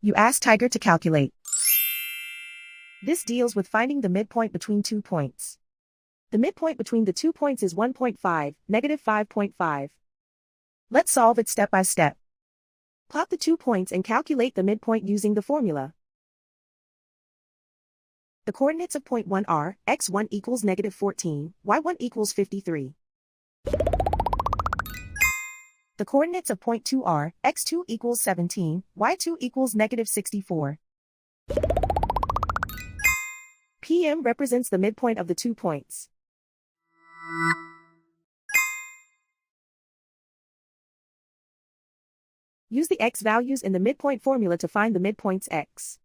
You ask Tiger to calculate. This deals with finding the midpoint between 2 points. The midpoint between the 2 points is 1.5, negative 5.5. Let's solve it step by step. Plot the 2 points and calculate the midpoint using the formula. The coordinates of point 1 are, x1 equals negative 14, y1 equals 53. The coordinates of point 2 are, x2 equals 17, y2 equals negative 64. PM represents the midpoint of the 2 points. Use the x values in the midpoint formula to find the midpoints x.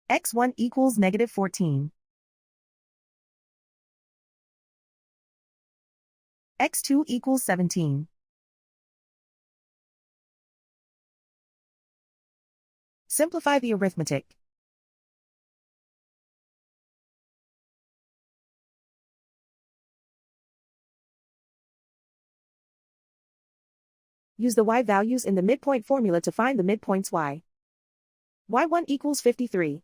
x1 equals negative 14. x2 equals 17. Simplify the arithmetic. Use the y values in the midpoint formula to find the midpoints y. y1 equals 53.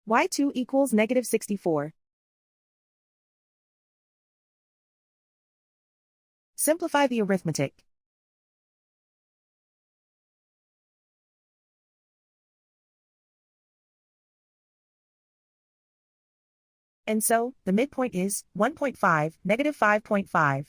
y2 equals negative 64. Simplify the arithmetic. And so, the midpoint is 1.5, negative 5.5.